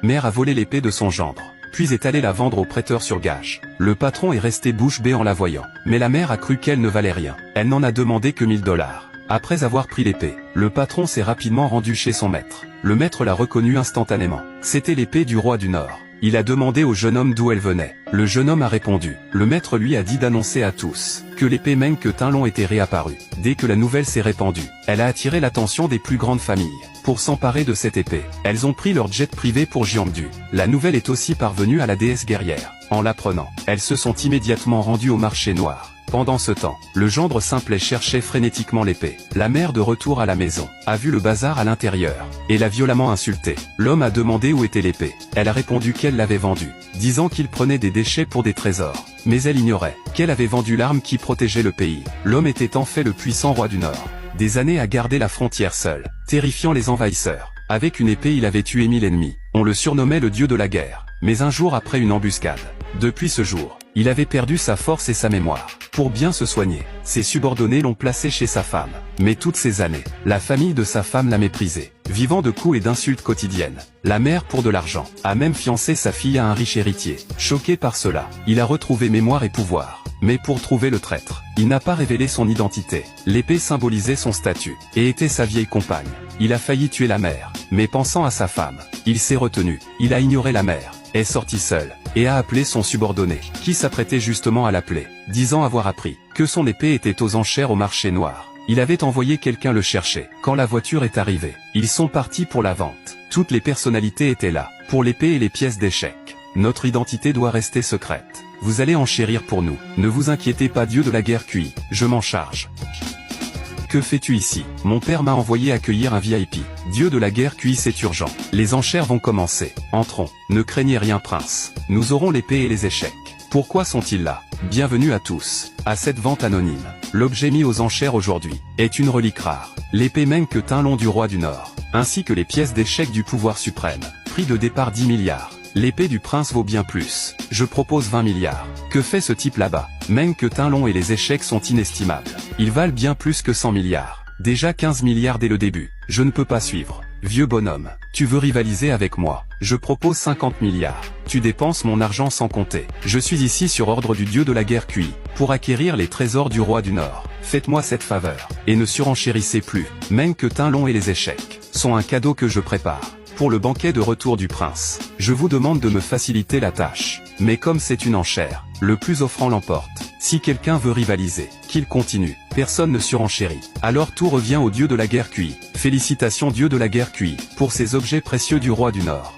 Mère a volé l'épée de son gendre, puis est allée la vendre au prêteur sur gage. Le patron est resté bouche bée en la voyant. Mais la mère a cru qu'elle ne valait rien. Elle n'en a demandé que 1000 $. Après avoir pris l'épée, le patron s'est rapidement rendu chez son maître. Le maître l'a reconnue instantanément. C'était l'épée du roi du Nord. Il a demandé au jeune homme d'où elle venait. Le jeune homme a répondu. Le maître lui a dit d'annoncer à tous que l'épée Menke Tinlon était réapparue. Dès que la nouvelle s'est répandue, elle a attiré l'attention des plus grandes familles. Pour s'emparer de cette épée, elles ont pris leur jet privé pour Gyeongju. La nouvelle est aussi parvenue à la déesse guerrière. En l'apprenant, elles se sont immédiatement rendues au marché noir. Pendant ce temps, le gendre simplet cherchait frénétiquement l'épée. La mère, de retour à la maison, a vu le bazar à l'intérieur, et l'a violemment insulté. L'homme a demandé où était l'épée. Elle a répondu qu'elle l'avait vendue, disant qu'il prenait des déchets pour des trésors. Mais elle ignorait qu'elle avait vendu l'arme qui protégeait le pays. L'homme était en fait le puissant roi du Nord. Des années à garder la frontière seul, terrifiant les envahisseurs. Avec une épée il avait tué 1000 ennemis. On le surnommait le dieu de la guerre. Mais un jour après une embuscade, depuis ce jour, il avait perdu sa force et sa mémoire. Pour bien se soigner, ses subordonnés l'ont placé chez sa femme. Mais toutes ces années, la famille de sa femme l'a méprisé, vivant de coups et d'insultes quotidiennes. La mère, pour de l'argent, a même fiancé sa fille à un riche héritier. Choqué par cela, il a retrouvé mémoire et pouvoir. Mais pour trouver le traître, il n'a pas révélé son identité. L'épée symbolisait son statut, et était sa vieille compagne. Il a failli tuer la mère, mais pensant à sa femme, il s'est retenu. Il a ignoré la mère, est sorti seul, et a appelé son subordonné, qui s'apprêtait justement à l'appeler, disant avoir appris que son épée était aux enchères au marché noir. Il avait envoyé quelqu'un le chercher. Quand la voiture est arrivée, ils sont partis pour la vente. Toutes les personnalités étaient là, pour l'épée et les pièces d'échecs. Notre identité doit rester secrète. Vous allez enchérir pour nous. Ne vous inquiétez pas, dieu de la guerre QI, je m'en charge. Que fais-tu ici? Mon père m'a envoyé accueillir un VIP. Dieu de la guerre QI, c'est urgent. Les enchères vont commencer. Entrons. Ne craignez rien, prince. Nous aurons l'épée et les échecs. Pourquoi sont-ils là? Bienvenue à tous, à cette vente anonyme. L'objet mis aux enchères aujourd'hui est une relique rare. L'épée Menke Tinlon du roi du Nord, ainsi que les pièces d'échecs du pouvoir suprême. Prix de départ 10 milliards. L'épée du prince vaut bien plus. Je propose 20 milliards. Que fait ce type là-bas? Menke Tinlon et les échecs sont inestimables. Ils valent bien plus que 100 milliards. Déjà 15 milliards dès le début. Je ne peux pas suivre. Vieux bonhomme, tu veux rivaliser avec moi? Je propose 50 milliards. Tu dépenses mon argent sans compter. Je suis ici sur ordre du dieu de la guerre QI, pour acquérir les trésors du roi du Nord. Faites-moi cette faveur, et ne surenchérissez plus. Menke Tinlon et les échecs sont un cadeau que je prépare pour le banquet de retour du prince. Je vous demande de me faciliter la tâche. Mais comme c'est une enchère, le plus offrant l'emporte. Si quelqu'un veut rivaliser, qu'il continue. Personne ne surenchérit. Alors tout revient au dieu de la guerre QI. Félicitations dieu de la guerre QI, pour ces objets précieux du roi du Nord.